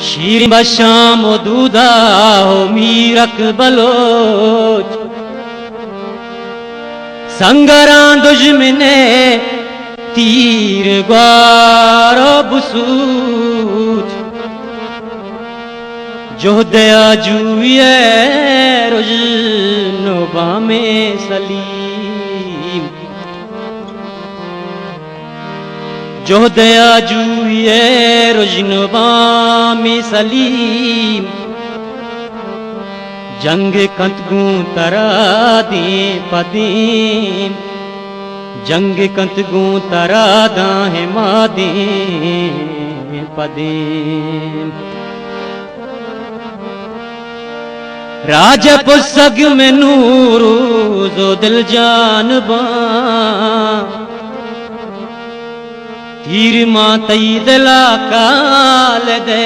शीर बशाम दूधा हो मीरक बलोच संगरा दुश्मने तीर ग्वारो बुसूच जो दया जुए रुजनोबा में सलीम जो दया जुए रुजनोबा में सलीम जंग कंतगू तरा दे पदीम जंग कंतगू तरा दाहे मादे पदीम राजपुसग में नूरू जो दिल जानबा तीर मातई दिला काल दे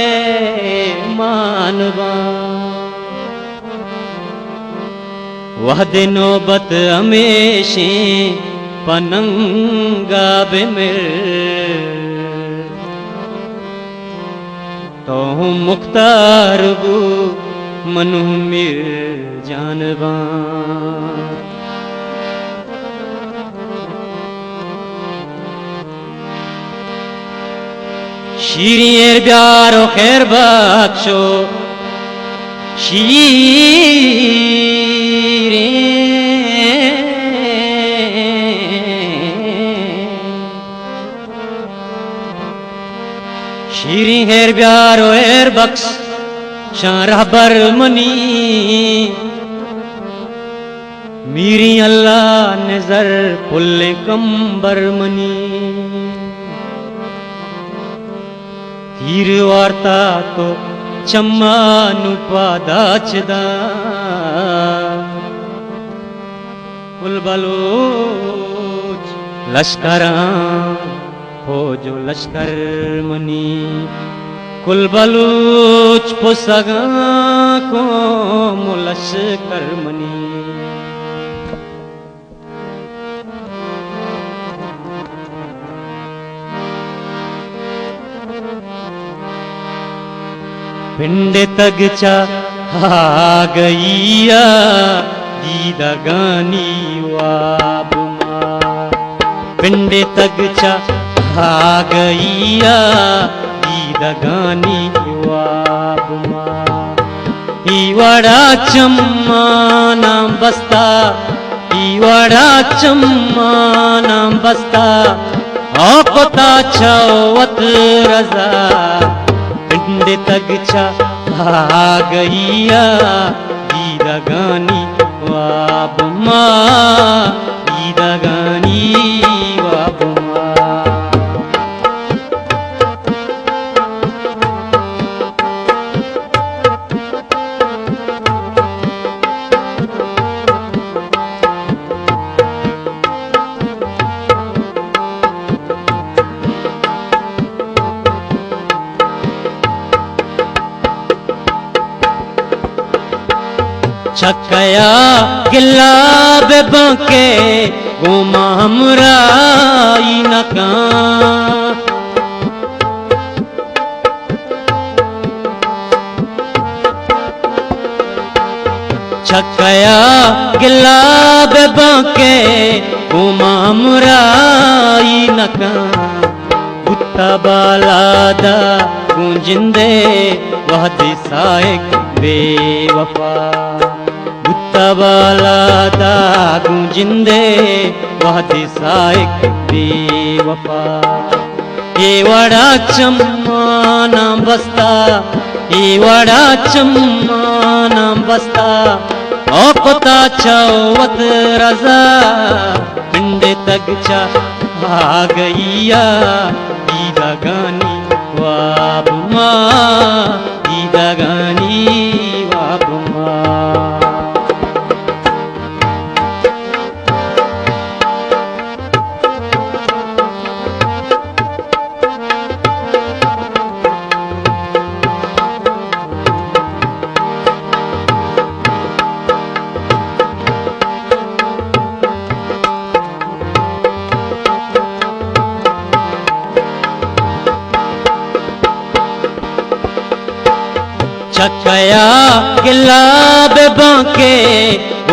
मानवा वह नौबत हमेशे पनंगा बेमिर तो मुख्तार बू मनु मिर जानबा शीरियर प्यारो खैर बख्शो शीरे शीरी हेर प्यारो हेर बख्श शारा बरमनी मीरी अल्लाह नजर फुल्ले कंबर मनी तीर वार्ता तो चम्मानु पादाचदा कुल बलोच लश्करा हो जो लश्कर मनी कुल बलोच पुसगा को लश्कर मनी पिंड तक चा आ गईया दीदा गानी वाबुमा पिंड तक चा आ गईया दीदा गानी वाबुमा ईवाड़ा चम्मा नाम बस्ता ईवाड़ा चम्मा नाम बस्ता आपता छवत रजा पिंड तक चा आ गईया दीदा गानी वाबुमा दीदा गानी वाबुमा छकया गिला बेबके गोमा हमरा नका छकया गिला बेबके गोमा हमरा नका कुत्ता बालादा गुंजिंदे वह दिसाएक बेवफा तबालादा गुंजिंदे वह दिसाएक बेवफा ये वड़ा चम्मा नाम बस्ता ये वड़ा चम्मा नाम बस्ता औपता चौवत रजा पिंड तक चा आ गईया दीदा गानी वाबुमा दीदा गानी वाबुमा चकया गिला बांके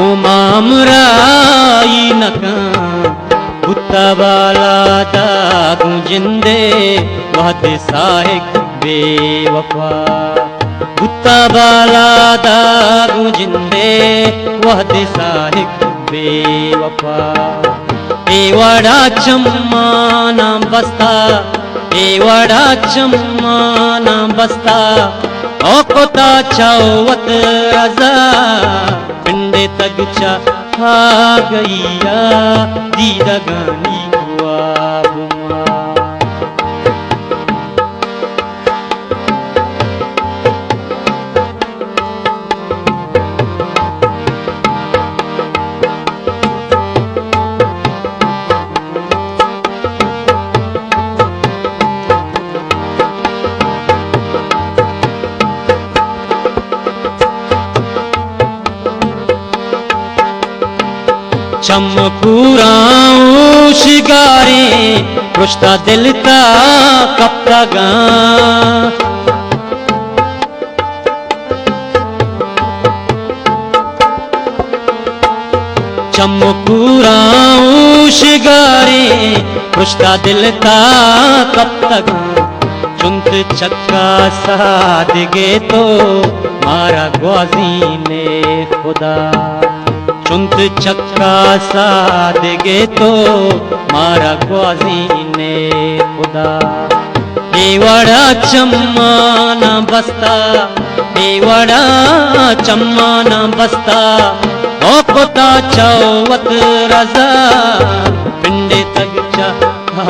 उमामराई नका बुतवाला दागू जिंदे वहद साहिक बेवफा बुतवाला दागू जिंदे वहद साहिक बेवफा एवड़ा चम्माना बस्ता एवड़ा चम्माना बस्ता औकोता चावत रजा पिंडे तक चा आ गईया दीदगानी ख्वाबमा चमकूराऊं शिगारे रुश्ता दिल ता कब तगा चमकूराऊं शिगारे रुश्ता दिल ता कब तगा चुंत चक्का सादगे तो मारा ग्वाजी ने खुदा चुंत चक्का सादगे तो मारा ग्वाजी ने खुदा एवड़ा चम्माना बस्ता एवड़ा चम्माना बस्ता औकोता चौवत रजा पिंडे तक चा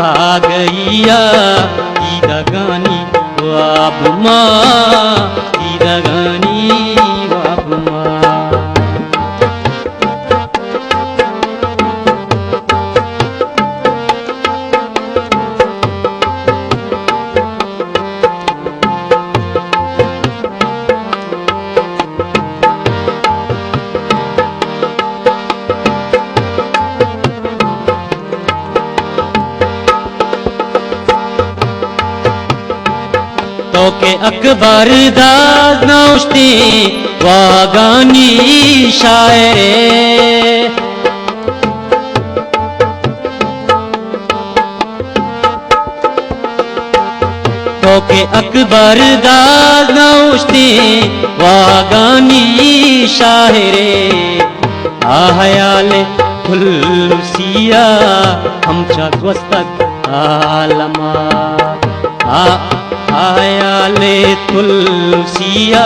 आ गईया ईदगानी वाबमा ईदगानी वाबमा तो के अकबर दास नौश्ती वागानी शायरे तो के अकबर दास नौश्ती वागानी शायरे आहयाले खुलसिया हम चगवस्तक आलमा आयाले तुलसिया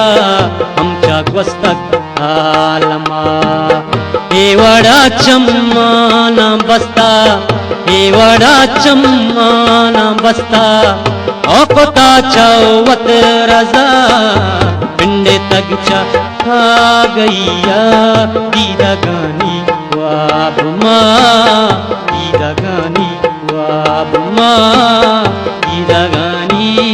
हमचा ग्वस्तक आलमा एवड़ा चम्माना बस्ता एवड़ा चम्माना बस्ता औकोता चौवत रजा पिंडे तक चा आ गईया दीदगानी वाबमा दीदगानी वाबमा दीदगानी